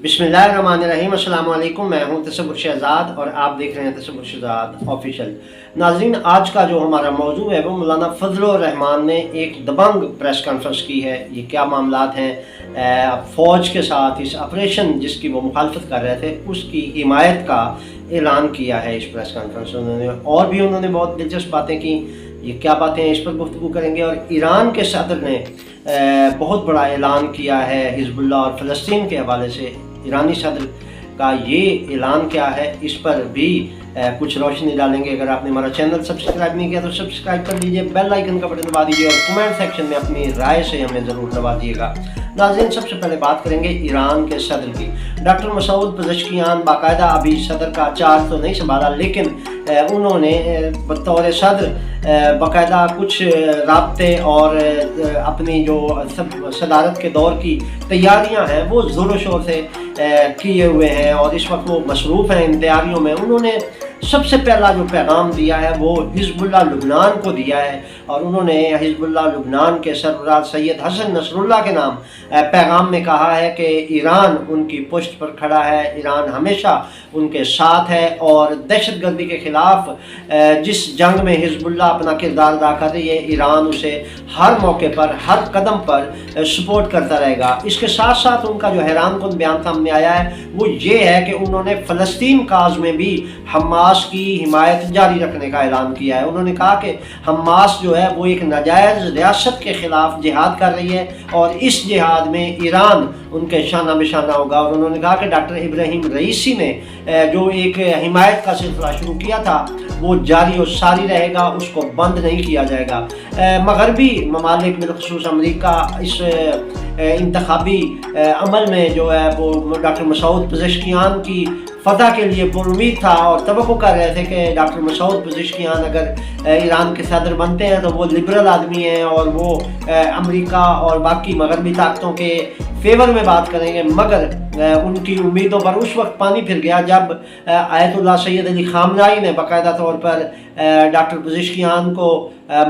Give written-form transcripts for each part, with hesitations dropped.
बिस्मिल्लाहिर्रहमानिर्रहीम। अस्सलाम वालेकुम। मैं हूं तसव्वुर शहजाद और आप देख रहे हैं तसव्वुर शहजाद ऑफिशियल। नाज़रीन, आज का जो हमारा मौजू है वो मौलाना फजलुर रहमान ने एक दबंग प्रेस कॉन्फ्रेंस की है। ये क्या मामलात हैं फ़ौज के साथ, इस ऑपरेशन जिसकी वो मुखालफत कर रहे थे उसकी हिमायत का ऐलान किया है इस प्रेस कॉन्फ्रेंस में। उन्होंने बहुत दिलचस्प बातें की। ये क्या बातें हैं इस पर गुफ्तगू करेंगे। और ईरान के सदर ने बहुत बड़ा ऐलान किया है हिजबुल्लाह और फ़लस्तीन के हवाले से। ईरानी सदर का ये ऐलान क्या है इस पर भी कुछ रोशनी डालेंगे। अगर आपने हमारा चैनल सब्सक्राइब नहीं किया तो सब्सक्राइब कर लीजिए, बेल आइकन का बटन दबा दीजिए और कमेंट सेक्शन में अपनी राय से हमें ज़रूर नवाजिएगा। नाज़रीन, सबसे पहले बात करेंगे ईरान के सदर की। डॉक्टर मसूद पज़ेश्कियान बाकायदा अभी सदर का चार्ज तो नहीं संभाला, लेकिन उन्होंने बतौर सदर बाकायदा कुछ राब्ते और अपनी जो सदारत के दौर की तैयारियां हैं वो ज़ोर शोर से किए हुए हैं और इस वक्त वो मसरूफ़ हैं इन तैयारियों में। उन्होंने सबसे पहला जो पैगाम दिया है वो हिजबुल्लाह लुबनान को दिया है और उन्होंने हिजबुल्लाह लुबनान के सरबराह सैयद हसन नसरुल्लाह के नाम पैगाम में कहा है कि ईरान उनकी पुष्ट पर खड़ा है, ईरान हमेशा उनके साथ है और दहशतगर्दी के ख़िलाफ़ जिस जंग में हिजबुल्लाह अपना किरदार अदा कर रही है, ईरान उसे हर मौके पर, हर कदम पर सपोर्ट करता रहेगा। इसके साथ साथ उनका जो हैरानकुन बयान सामने आया है वो ये है कि उन्होंने फ़लस्तीन काज में भी हमास की हिमायत जारी रखने का ऐलान किया है। उन्होंने कहा कि हमास जो है वो एक नाजायज़ रियासत के ख़िलाफ़ जिहाद कर रही है और इस जिहाद में ईरान उनके शाना बिशाना होगा। और उन्होंने कहा कि डॉक्टर इब्राहिम रईसी ने जो एक हिमायत का सिलसिला शुरू किया था वो जारी और सारी रहेगा, उसको बंद नहीं किया जाएगा। मगरबी ममालिक बिलखुसूस अमरीका इस इंतखाबी अमल में जो है वो डॉक्टर मसूद पज़ेश्कियान की फ़तह के लिए पुरुमीद था और तवक्को कर रहे थे कि डॉक्टर मसूद पज़ेश्कियान अगर ईरान के सदर बनते हैं तो वो लिबरल आदमी हैं और वो अमेरिका और बाकी मगरबी ताकतों के फेवर में बात करेंगे। मगर उनकी उम्मीदों पर उस वक्त पानी फिर गया जब आयतुल्लाह सैयद अली ख़ामनेई ने बाकायदा तौर पर डॉक्टर पज़ेश्कियान को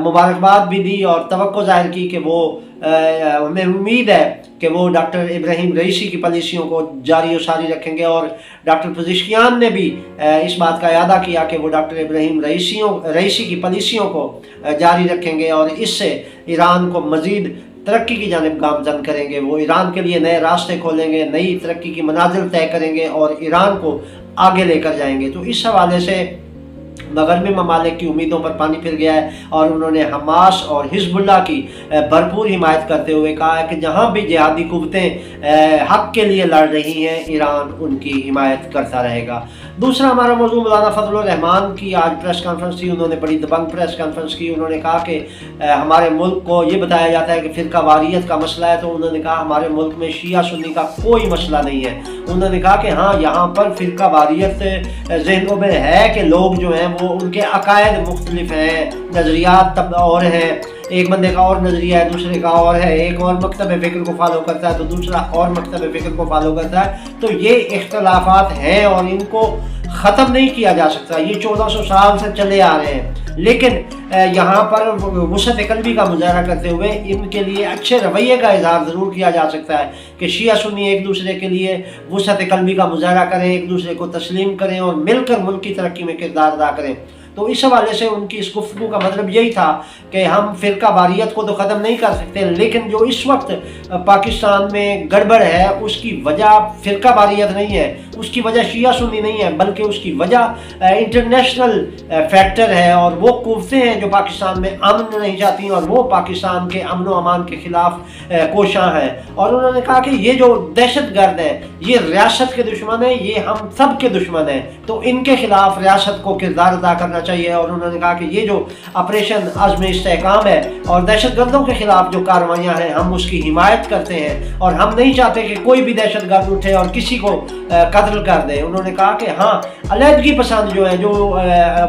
मुबारकबाद भी दी और तवक्को ज़ाहिर की कि वो हमें उम्मीद है कि वो डॉक्टर इब्राहिम रईसी की पॉलिसियों को जारी और सारी रखेंगे। और डॉक्टर पज़ेश्कियान ने भी इस बात का इरादा किया कि वो डॉक्टर इब्राहिम रईसी की पॉलिसियों को जारी रखेंगे और इससे ईरान को मज़ीद तरक्की की जानिब गामज़न करेंगे। वो ईरान के लिए नए रास्ते खोलेंगे, नई तरक्की की मनाजिल तय करेंगे और ईरान को आगे लेकर जाएंगे। तो इस हवाले से मगरबी ममालिक की उम्मीदों पर पानी फिर गया है और उन्होंने हमास और हिजबुल्लाह की भरपूर हिमायत करते हुए कहा है कि जहाँ भी जिहादी कुव्वतें हक़ के लिए लड़ रही हैं, ईरान उनकी हिमायत करता रहेगा। दूसरा हमारा मौजूद मौलाना फजलुर रहमान की आज प्रेस कॉन्फ्रेंस थी। उन्होंने बड़ी दबंग प्रेस कॉन्फ्रेंस की। उन्होंने कहा कि हमारे मुल्क को ये बताया जाता है कि फ़िरका वारियत का मसला है, तो उन्होंने कहा हमारे मुल्क में शिया सुन्नी का कोई मसला नहीं है। उन्होंने कहा कि हाँ, यहाँ पर फ़िरका वारियत ज़हनों में है कि लोग जो हैं वो उनके अकायद मुख्तलिफ हैं, नज़रियात तब और हैं। एक बंदे का और नज़रिया है, दूसरे का और है। एक और मकतब फ़िक्र को फॉलो करता है तो दूसरा और मकतब फ़िक्र को फॉलो करता है। तो ये इख्तलाफात हैं और इनको ख़त्म नहीं किया जा सकता। ये 1400 साल से चले आ रहे हैं, लेकिन यहाँ पर वुसअत क़ल्बी का मुजाहरा करते हुए इनके लिए अच्छे रवैये का इज़हार ज़रूर किया जा सकता है कि शिया सुन्नी एक दूसरे के लिए वुसअत क़ल्बी का मुजाहरा करें, एक दूसरे को तस्लीम करें और मिलकर मुल्क की तरक्की में किरदार अदा करें। तो इस हवाले से उनकी इस गुफ्तगू का मतलब यही था कि हम फ़िरका वारियत को तो ख़त्म नहीं कर सकते, लेकिन जो इस वक्त पाकिस्तान में गड़बड़ है उसकी वजह फ़िरका वारियत नहीं है, उसकी वजह शिया सुन्नी नहीं है, बल्कि उसकी वजह इंटरनेशनल फैक्टर है और वो कुव्वतें हैं जो पाकिस्तान में अमन नहीं चाहती और वो पाकिस्तान के अमन व अमान के ख़िलाफ़ कोशां हैं। और उन्होंने कहा कि ये जो दहशतगर्द हैं ये रियासत के दुश्मन हैं, ये हम सब के दुश्मन हैं, तो इनके ख़िलाफ़ रियासत को किरदार अदा करना चाहिए। और उन्होंने कहा कि ये जो ऑपरेशन अज़्म इस्तेहकाम है और दहशतगर्दों के खिलाफ जो कार्रवाइयाँ हैं हम उसकी हिमायत करते हैं और हम नहीं चाहते कि कोई भी दहशतगर्द उठे और किसी को कत्ल कर दे। उन्होंने कहा कि हाँ, अलहदगी पसंद जो है, जो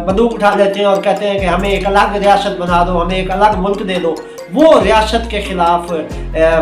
बंदूक उठा लेते हैं और कहते हैं कि हमें एक अलग रियासत बना दो, हमें एक अलग मुल्क दे दो, वो रियासत के ख़िलाफ़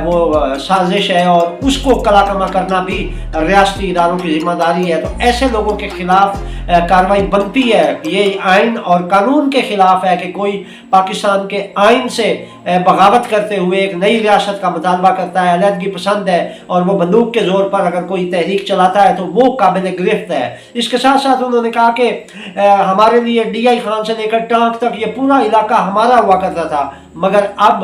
वो साजिश है और उसको कलाकमा करना भी रियासती इदारों की ज़िम्मेदारी है। तो ऐसे लोगों के ख़िलाफ़ कार्रवाई बनती है। ये आइन और कानून के खिलाफ है कि कोई पाकिस्तान के आइन से बगावत करते हुए एक नई रियासत का मुतालबा करता है, अलहदगी पसंद है, और वो बंदूक के ज़ोर पर अगर कोई तहरीक चलाता है तो वो काबिल गिरफ्त है। इसके साथ साथ उन्होंने कहा कि हमारे लिए DI खान से लेकर टांक तक ये पूरा इलाका हमारा हुआ करता था, मगर अब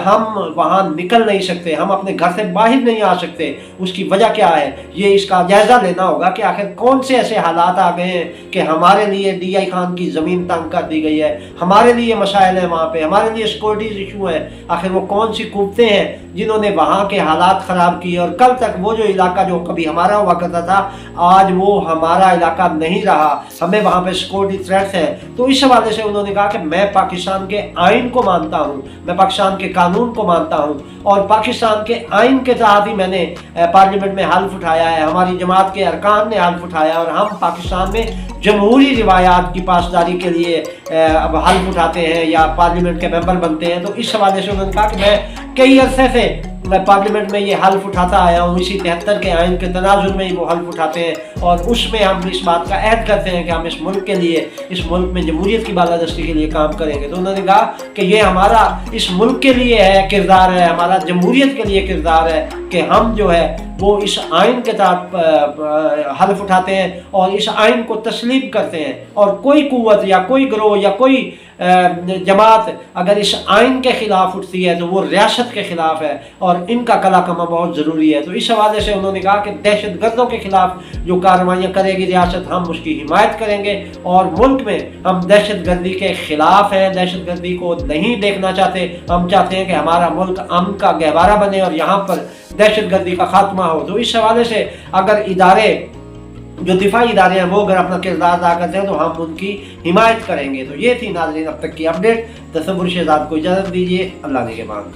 हम वहाँ निकल नहीं सकते, हम अपने घर से बाहर नहीं आ सकते। उसकी वजह क्या है, ये इसका जायज़ा लेना होगा कि आखिर कौन से ऐसे हालात आ गए हैं कि हमारे लिए DI खान की ज़मीन तंग कर दी गई है, हमारे लिए मसाइल हैं वहाँ पे, हमारे लिए सिक्योरिटी इशू है। आखिर वो कौन सी कुव्वतें हैं जिन्होंने वहाँ के हालात ख़राब किए, और कल तक वो जो इलाका जो कभी हमारा हुआ करता था आज वो हमारा इलाका नहीं रहा, हमें वहाँ पे सिक्योरिटी थ्रेट्स हैं। तो इस हवाले से उन्होंने कहा कि मैं पाकिस्तान के आइन को मानता हूँ, मैं पाकिस्तान के कानून को मानता हूँ, और पाकिस्तान के आइन के तहत ही मैंने पार्लियामेंट में हल्फ उठाया है, हमारी जमात के अरकान ने हल्फ उठाया, और हम पाकिस्तान में जमहूरी रिवायात की पासदारी के लिए अब हल्फ उठाते हैं या पार्लियामेंट के मेंबर बनते हैं। तो इस हवाले से उन्होंने कहा कि मैं कई अरसे से मैं पार्लियामेंट में ये हल्फ उठाता आया हूँ, इसी 73 के आइन के तनाजुर में ही वो हल्फ उठाते हैं, और उसमें हम इस बात का अहद करते हैं कि हम इस मुल्क के लिए, इस मुल्क में जमहूरियत की बालादस्ती के लिए काम करेंगे। तो उन्होंने कहा कि ये हमारा इस मुल्क के लिए है किरदार है, हमारा जमहूरियत के लिए किरदार है कि हम जो है वो इस आइन के तहत हल्फ उठाते हैं और इस आइन को तस्लीम करते हैं, और कोई कुव्वत या कोई गिरोह या कोई जमात अगर इस आइन के ख़िलाफ़ उठती है तो वो रियासत के ख़िलाफ़ है, और इनका कला कमा बहुत ज़रूरी है। तो इस हवाले से उन्होंने कहा कि दहशत गर्दों के ख़िलाफ़ जो कार्रवाइयाँ करेगी रियासत, हम उसकी हिमायत करेंगे, और मुल्क में हम दहशत गर्दी के ख़िलाफ़ हैं, दहशत गर्दी को नहीं देखना चाहते। हम चाहते हैं कि हमारा मुल्क अमन का गहवारा बने और यहाँ पर दहशत गर्दी का खात्मा हो। तो इस हवाले से अगर इदारे जो दिफाई इदारे हैं वो अगर अपना किरदार अदा करते हैं तो हम उनकी हिमायत करेंगे। तो ये थी नाज़रीन अब तक की अपडेट। तसव्वुर शहजाद को इजाज़त दीजिए, अल्लाह ने के बाद।